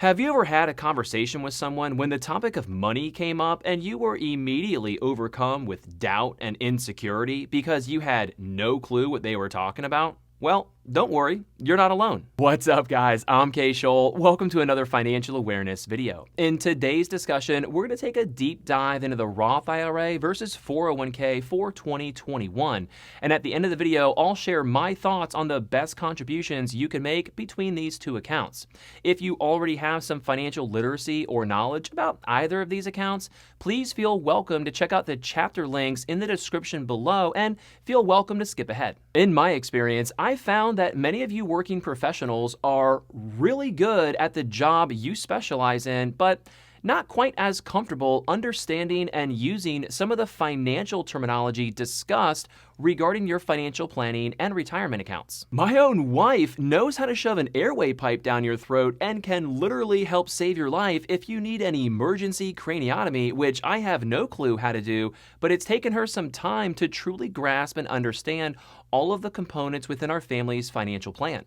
Have you ever had a conversation with someone when the topic of money came up and you were immediately overcome with doubt and insecurity because you had no clue what they were talking about? Well, don't worry, you're not alone. What's up, guys? I'm Kay Scholl. Welcome to another financial awareness video. In today's discussion, we're going to take a deep dive into the Roth IRA versus 401k for 2021. And at the end of the video, I'll share my thoughts on the best contributions you can make between these two accounts. If you already have some financial literacy or knowledge about either of these accounts, please feel welcome to check out the chapter links in the description below and feel welcome to skip ahead. In my experience, I found that many of you working professionals are really good at the job you specialize in, but not quite as comfortable understanding and using some of the financial terminology discussed regarding your financial planning and retirement accounts. My own wife knows how to shove an airway pipe down your throat and can literally help save your life if you need an emergency craniotomy, which I have no clue how to do, but it's taken her some time to truly grasp and understand all of the components within our family's financial plan.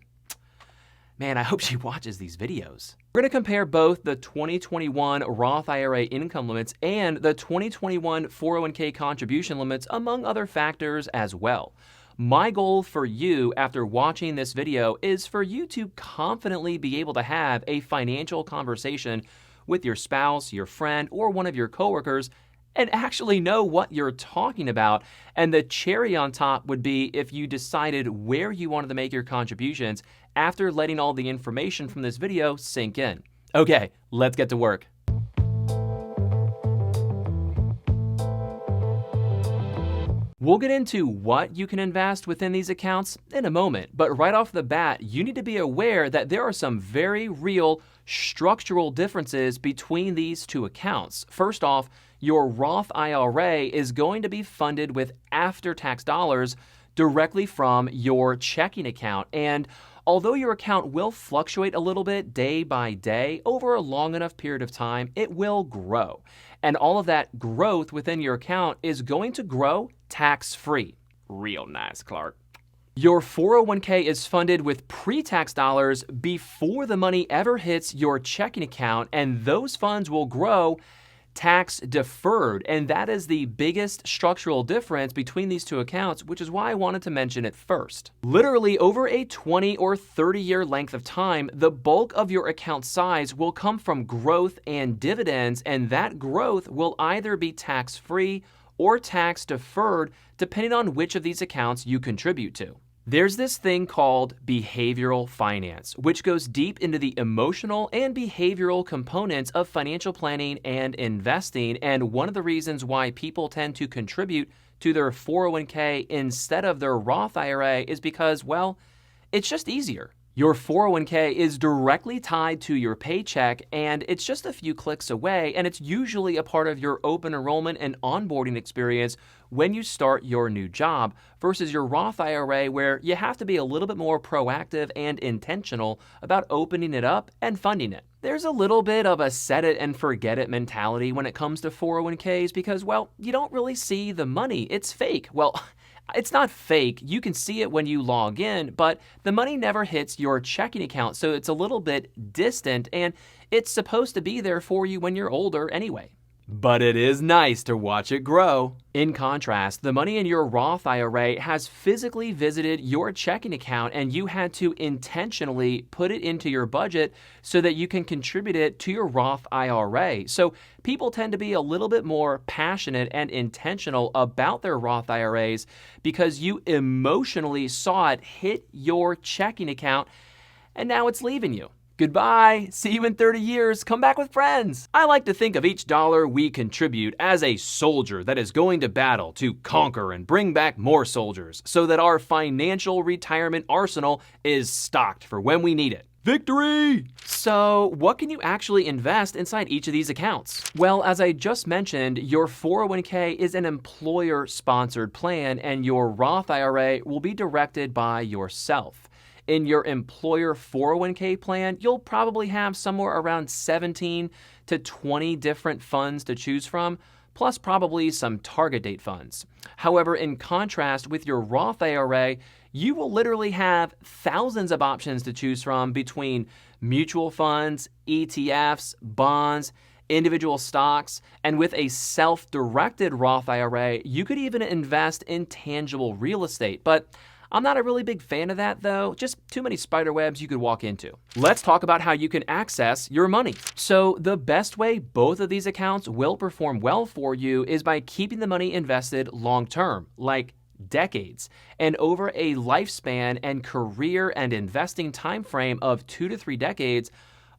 Man, I hope she watches these videos. We're going to compare both the 2021 Roth IRA income limits and the 2021 401k contribution limits, among other factors as well. My goal for you after watching this video is for you to confidently be able to have a financial conversation with your spouse, your friend, or one of your coworkers and actually know what you're talking about. And the cherry on top would be if you decided where you wanted to make your contributions after letting all the information from this video sink in. Okay, let's get to work. We'll get into what you can invest within these accounts in a moment, but right off the bat, you need to be aware that there are some very real structural differences between these two accounts. First off, your Roth IRA is going to be funded with after-tax dollars directly from your checking account. And although your account will fluctuate a little bit day by day, over a long enough period of time, it will grow. And all of that growth within your account is going to grow tax-free. Real nice, Clark. Your 401k is funded with pre-tax dollars before the money ever hits your checking account, and those funds will grow tax deferred. And that is the biggest structural difference between these two accounts, which is why I wanted to mention it first. Literally over a 20 or 30 year length of time, the bulk of your account size will come from growth and dividends, and that growth will either be tax-free or tax deferred, depending on which of these accounts you contribute to. There's this thing called behavioral finance, which goes deep into the emotional and behavioral components of financial planning and investing. And one of the reasons why people tend to contribute to their 401k instead of their Roth IRA is because, well, it's just easier. Your 401k is directly tied to your paycheck, and it's just a few clicks away, and it's usually a part of your open enrollment and onboarding experience when you start your new job, versus your Roth IRA, where you have to be a little bit more proactive and intentional about opening it up and funding it. There's a little bit of a set it and forget it mentality when it comes to 401ks because, well, you don't really see the money. It's fake. Well, it's not fake. You can see it when you log in, but the money never hits your checking account, so it's a little bit distant, and it's supposed to be there for you when you're older anyway. But it is nice to watch it grow. In contrast, the money in your Roth IRA has physically visited your checking account, and you had to intentionally put it into your budget so that you can contribute it to your Roth IRA. So people tend to be a little bit more passionate and intentional about their Roth IRAs because you emotionally saw it hit your checking account, and now it's leaving you. Goodbye. See you in 30 years. Come back with friends. I like to think of each dollar we contribute as a soldier that is going to battle to conquer and bring back more soldiers so that our financial retirement arsenal is stocked for when we need it. Victory! So, what can you actually invest inside each of these accounts? Well, as I just mentioned, your 401k is an employer-sponsored plan, and your Roth IRA will be directed by yourself. In your employer 401k plan, you'll probably have somewhere around 17 to 20 different funds to choose from, plus probably some target date funds. However, in contrast with your Roth IRA, you will literally have thousands of options to choose from between mutual funds, ETFs, bonds, individual stocks, and with a self-directed Roth IRA, you could even invest in tangible real estate. But I'm not a really big fan of that though, just too many spider webs you could walk into. Let's talk about how you can access your money. So the best way both of these accounts will perform well for you is by keeping the money invested long-term, like decades, and over a lifespan and career and investing time frame of 2 to 3 decades.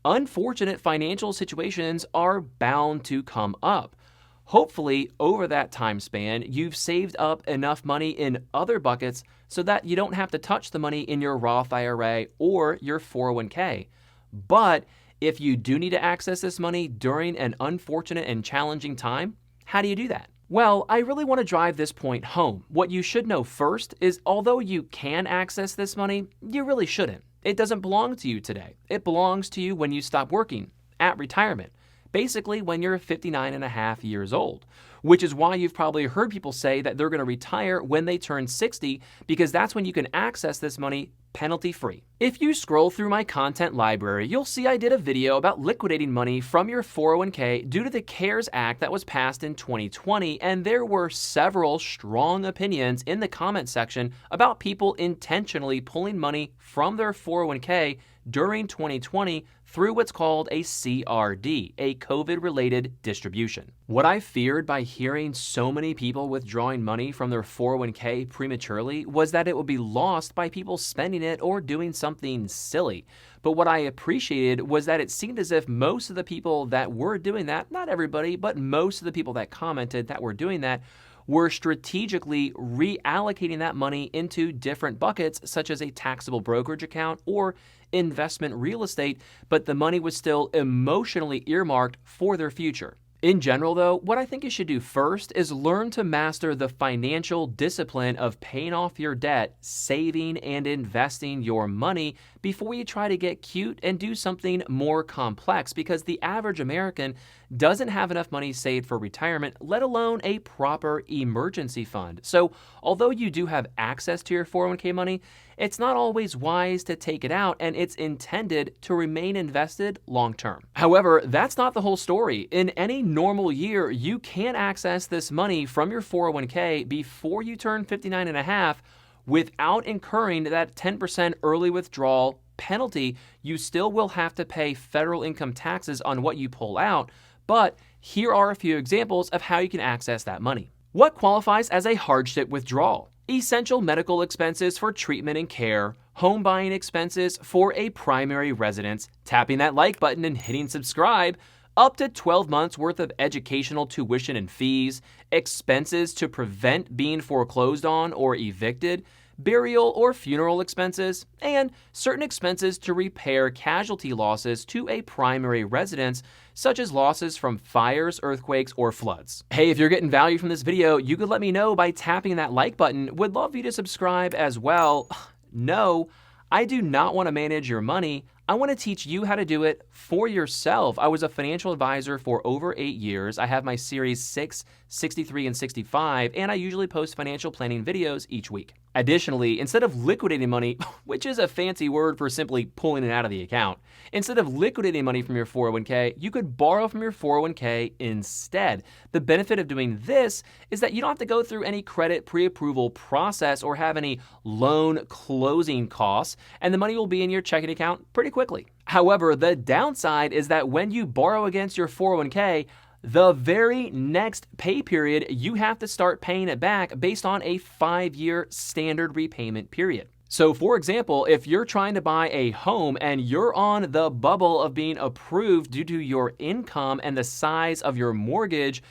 Unfortunate financial situations are bound to come up. Hopefully, over that time span, you've saved up enough money in other buckets so that you don't have to touch the money in your Roth IRA or your 401k. But if you do need to access this money during an unfortunate and challenging time, how do you do that? Well, I really want to drive this point home. What you should know first is although you can access this money, you really shouldn't. It doesn't belong to you today. It belongs to you when you stop working, at retirement, basically when you're 59 and a half years old, which is why you've probably heard people say that they're going to retire when they turn 60 because that's when you can access this money penalty-free. If you scroll through my content library, you'll see I did a video about liquidating money from your 401k due to the CARES Act that was passed in 2020, and there were several strong opinions in the comment section about people intentionally pulling money from their 401k during 2020 through what's called a CRD, a COVID-related distribution. What I feared by hearing so many people withdrawing money from their 401k prematurely was that it would be lost by people spending it or doing something silly. But what I appreciated was that it seemed as if most of the people that were doing that, not everybody, but most of the people that commented that were doing that, were strategically reallocating that money into different buckets, such as a taxable brokerage account or investment real estate, but the money was still emotionally earmarked for their future. In general, though, what I think you should do first is learn to master the financial discipline of paying off your debt, saving and investing your money before you try to get cute and do something more complex, because the average American doesn't have enough money saved for retirement, let alone a proper emergency fund. So although you do have access to your 401k money, it's not always wise to take it out, and it's intended to remain invested long term. However, that's not the whole story. In any normal year, you can access this money from your 401k before you turn 59 and a half without incurring that 10% early withdrawal penalty. You still will have to pay federal income taxes on what you pull out, but here are a few examples of how you can access that money. What qualifies as a hardship withdrawal? Essential medical expenses for treatment and care, home buying expenses for a primary residence, tapping that like button and hitting subscribe, up to 12 months worth of educational tuition and fees, expenses to prevent being foreclosed on or evicted, burial or funeral expenses, and certain expenses to repair casualty losses to a primary residence, such as losses from fires, earthquakes, or floods. Hey, if you're getting value from this video, you could let me know by tapping that like button. Would love you to subscribe as well. No, I do not want to manage your money. I want to teach you how to do it for yourself. I was a financial advisor for over 8 years. I have my series 6, 63, and 65, and I usually post financial planning videos each week. Additionally, instead of liquidating money, which is a fancy word for simply pulling it out of the account, instead of liquidating money from your 401k, you could borrow from your 401k instead. The benefit of doing this is that you don't have to go through any credit pre-approval process or have any loan closing costs, and the money will be in your checking account pretty quickly. However, the downside is that when you borrow against your 401k, the very next pay period, you have to start paying it back based on a 5-year standard repayment period. So for example, if you're trying to buy a home and you're on the bubble of being approved due to your income and the size of your mortgage,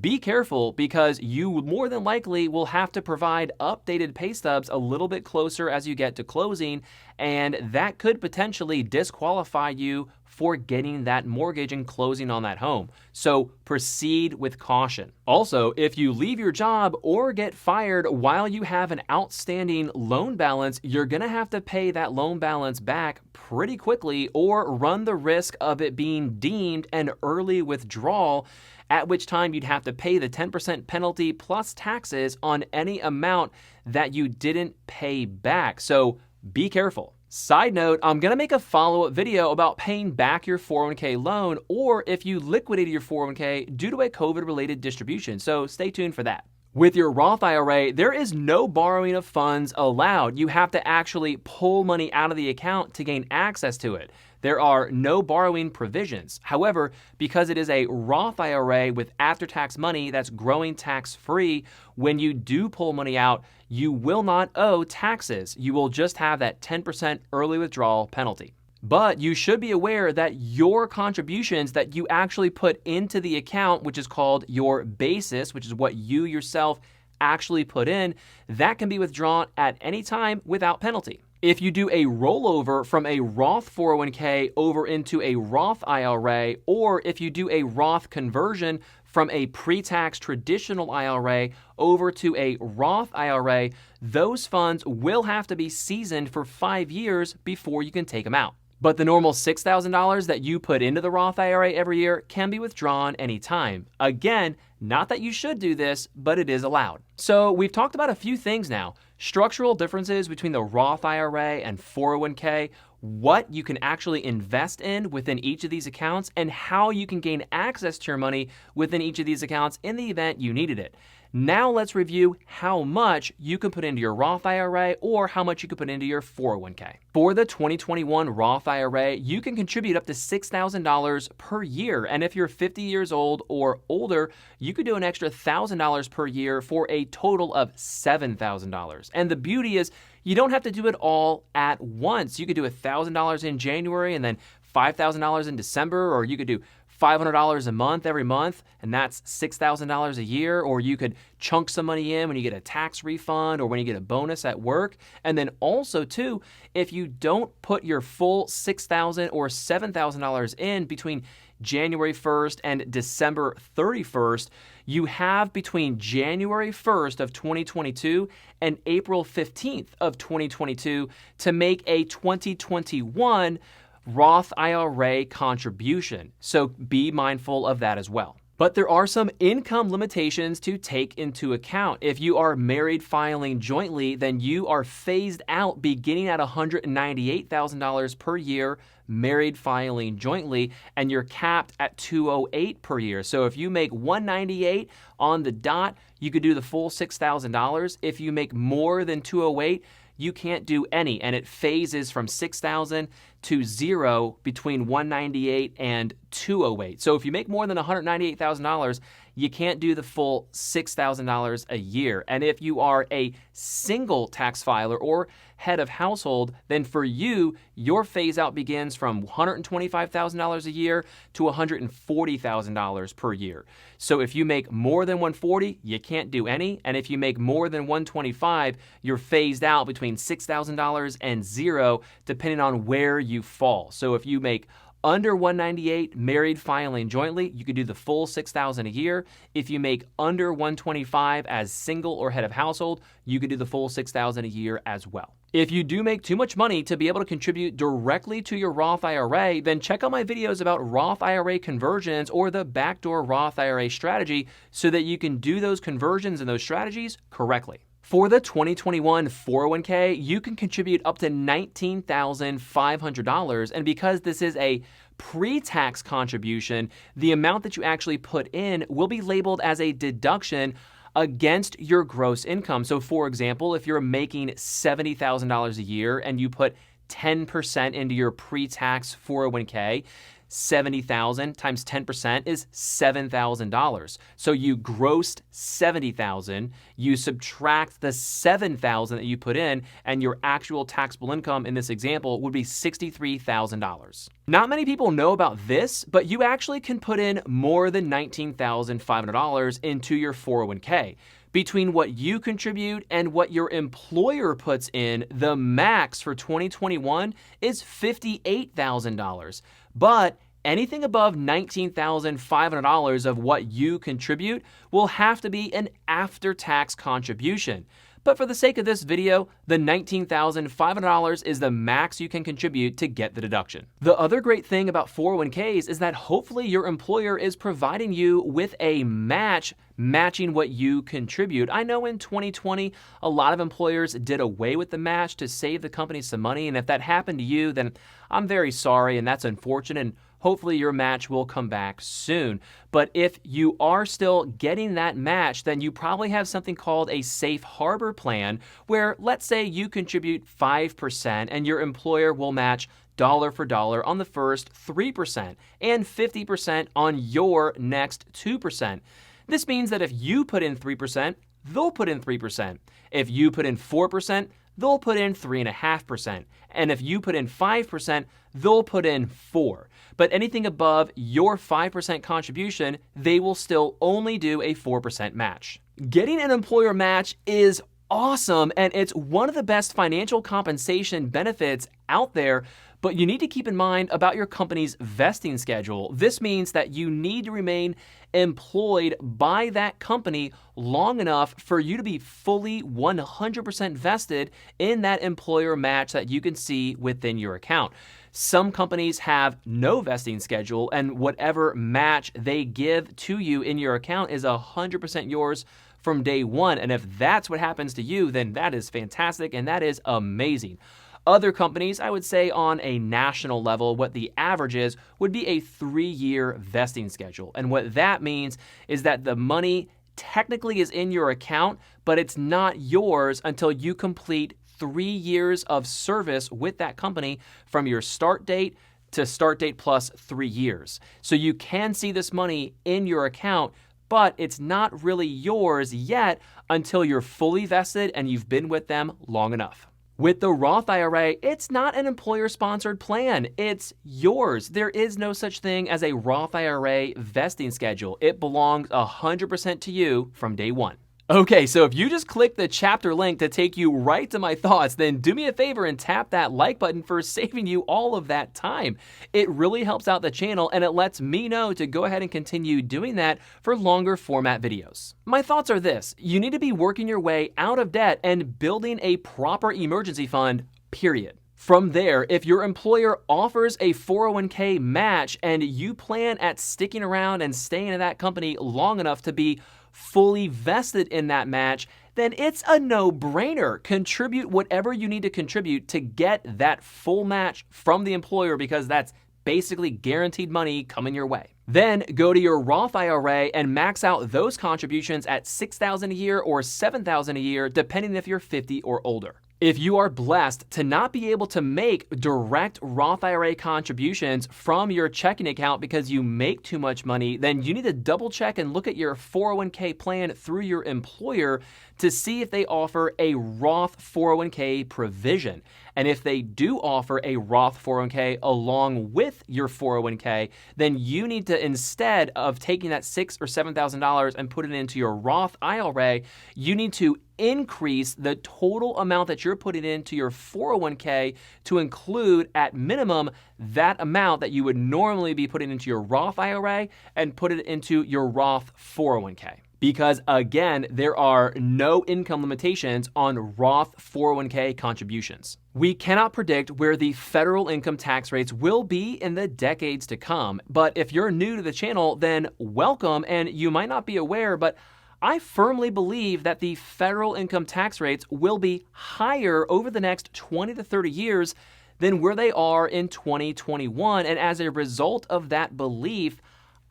be careful, because you more than likely will have to provide updated pay stubs a little bit closer as you get to closing, and that could potentially disqualify you for getting that mortgage and closing on that home. So proceed with caution. Also, if you leave your job or get fired while you have an outstanding loan balance, you're gonna have to pay that loan balance back pretty quickly or run the risk of it being deemed an early withdrawal, at which time you'd have to pay the 10% penalty plus taxes on any amount that you didn't pay back. So be careful. Side note, I'm going to make a follow-up video about paying back your 401k loan or if you liquidated your 401k due to a COVID-related distribution, so stay tuned for that. With your Roth IRA, there is no borrowing of funds allowed. You have to actually pull money out of the account to gain access to it. There are no borrowing provisions. However, because it is a Roth IRA with after-tax money that's growing tax-free, when you do pull money out, you will not owe taxes. You will just have that 10% early withdrawal penalty. But you should be aware that your contributions that you actually put into the account, which is called your basis, which is what you yourself actually put in, that can be withdrawn at any time without penalty. If you do a rollover from a Roth 401k over into a Roth IRA, or if you do a Roth conversion from a pre-tax traditional IRA over to a Roth IRA, those funds will have to be seasoned for 5 years before you can take them out. But the normal $6,000 that you put into the Roth IRA every year can be withdrawn anytime. Again, not that you should do this, but it is allowed. So we've talked about a few things now. Structural differences between the Roth IRA and 401k, what you can actually invest in within each of these accounts, and how you can gain access to your money within each of these accounts in the event you needed it. Now let's review how much you can put into your Roth IRA or how much you can put into your 401k. For the 2021 Roth IRA, you can contribute up to $6,000 per year. And if you're 50 years old or older, you could do an extra $1,000 per year for a total of $7,000. And the beauty is you don't have to do it all at once. You could do $1,000 in January and then $5,000 in December, or you could do $500 a month every month, and that's $6,000 a year, or you could chunk some money in when you get a tax refund or when you get a bonus at work. And then also too, if you don't put your full $6,000 or $7,000 in between January 1st and December 31st, you have between January 1st of 2022 and April 15th of 2022 to make a 2021 Roth IRA contribution. So be mindful of that as well. But there are some income limitations to take into account. If you are married filing jointly, then you are phased out beginning at $198,000 per year married filing jointly, and you're capped at $208 per year. So if you make $198 on the dot, you could do the full $6,000. If you make more than $208, you can't do any, and it phases from $6,000 to $0 between $198 and $208. So if you make more than $198,000, you can't do the full $6,000 a year. And if you are a single tax filer or head of household, then for you, your phase out begins from $125,000 a year to $140,000 per year. So if you make more than $140,000, you can't do any. And if you make more than $125,000, you're phased out between $6,000 and $0, depending on where you fall. So if you make under $198,000 married filing jointly, you could do the full $6,000 a year. If you make under $125,000 as single or head of household, you could do the full $6,000 a year as well. If you do make too much money to be able to contribute directly to your Roth IRA, then check out my videos about Roth IRA conversions or the backdoor Roth IRA strategy so that you can do those conversions and those strategies correctly. For the 2021 401k, you can contribute up to $19,500, and because this is a pre-tax contribution, the amount that you actually put in will be labeled as a deduction against your gross income. So for example, if you're making $70,000 a year and you put 10% into your pre-tax 401k, 70,000 times 10% is $7,000. So you grossed 70,000, you subtract the 7,000 that you put in, and your actual taxable income in this example would be $63,000. Not many people know about this, but you actually can put in more than $19,500 into your 401k. Between what you contribute and what your employer puts in, the max for 2021 is $58,000. But anything above $19,500 of what you contribute will have to be an after-tax contribution. But for the sake of this video, the $19,500 is the max you can contribute to get the deduction. The other great thing about 401ks is that hopefully your employer is providing you with a matching what you contribute. I know in 2020, a lot of employers did away with the match to save the company some money, and if that happened to you, then I'm very sorry, and that's unfortunate, and hopefully your match will come back soon. But if you are still getting that match, then you probably have something called a safe harbor plan, where let's say you contribute 5% and your employer will match dollar for dollar on the first 3% and 50% on your next 2%. This means that if you put in 3%, they'll put in 3%. If you put in 4%, they'll put in 3.5%. And if you put in 5%, they'll put in 4%. But anything above your 5% contribution, they will still only do a 4% match. Getting an employer match is awesome, and it's one of the best financial compensation benefits out there, but you need to keep in mind about your company's vesting schedule. This means that you need to remain employed by that company long enough for you to be fully 100% vested in that employer match that you can see within your account. Some companies have no vesting schedule, and whatever match they give to you in your account is 100% yours from day one. And if that's what happens to you, then that is fantastic and that is amazing. Other companies, I would say on a national level, what the average is would be a 3-year vesting schedule. And what that means is that the money technically is in your account, but it's not yours until you complete 3 years of service with that company from your start date to start date plus 3 years. So you can see this money in your account, but it's not really yours yet until you're fully vested and you've been with them long enough. With the Roth IRA, it's not an employer-sponsored plan. It's yours. There is no such thing as a Roth IRA vesting schedule. It belongs 100% to you from day one. Okay, so if you just click the chapter link to take you right to my thoughts, then do me a favor and tap that like button for saving you all of that time. It really helps out the channel and it lets me know to go ahead and continue doing that for longer format videos. My thoughts are this: you need to be working your way out of debt and building a proper emergency fund, period. From there, if your employer offers a 401k match and you plan at sticking around and staying in that company long enough to be fully vested in that match, then it's a no-brainer. Contribute whatever you need to contribute to get that full match from the employer, because that's basically guaranteed money coming your way. Then go to your Roth IRA and max out those contributions at $6,000 a year or $7,000 a year, depending if you're 50 or older. If you are blessed to not be able to make direct Roth IRA contributions from your checking account because you make too much money, then you need to double check and look at your 401k plan through your employer to see if they offer a Roth 401k provision. And if they do offer a Roth 401k along with your 401k, then you need to, instead of taking that $6,000 or $7,000 and put it into your Roth IRA, you need to increase the total amount that you're putting into your 401k to include at minimum that amount that you would normally be putting into your Roth IRA and put it into your Roth 401k. Because again, there are no income limitations on Roth 401k contributions. We cannot predict where the federal income tax rates will be in the decades to come, but if you're new to the channel, then welcome, and you might not be aware, but I firmly believe that the federal income tax rates will be higher over the next 20 to 30 years than where they are in 2021, and as a result of that belief,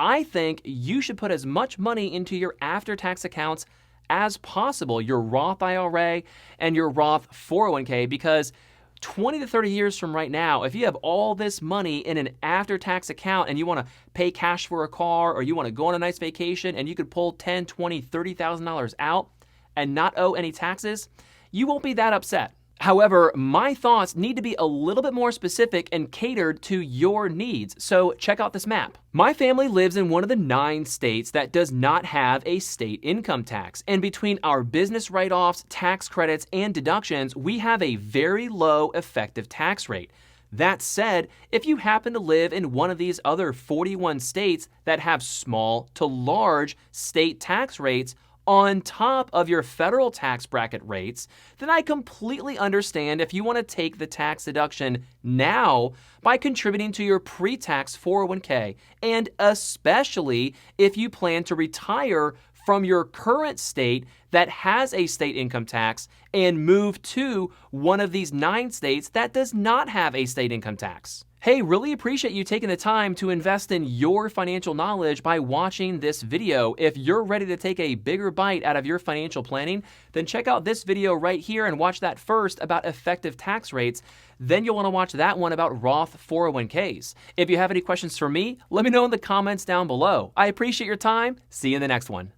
I think you should put as much money into your after-tax accounts as possible, your Roth IRA and your Roth 401k, because 20 to 30 years from right now, if you have all this money in an after-tax account and you want to pay cash for a car or you want to go on a nice vacation and you could pull $10,000, $20,000, $30,000 out and not owe any taxes, you won't be that upset. However, my thoughts need to be a little bit more specific and catered to your needs, so check out this map. My family lives in one of the 9 states that does not have a state income tax, and between our business write-offs, tax credits, and deductions, we have a very low effective tax rate. That said, if you happen to live in one of these other 41 states that have small to large state tax rates, on top of your federal tax bracket rates, then I completely understand if you want to take the tax deduction now by contributing to your pre-tax 401k, and especially if you plan to retire from your current state that has a state income tax and move to one of these 9 states that does not have a state income tax. Hey, really appreciate you taking the time to invest in your financial knowledge by watching this video. If you're ready to take a bigger bite out of your financial planning, then check out this video right here and watch that first about effective tax rates. Then you'll want to watch that one about Roth 401ks. If you have any questions for me, let me know in the comments down below. I appreciate your time. See you in the next one.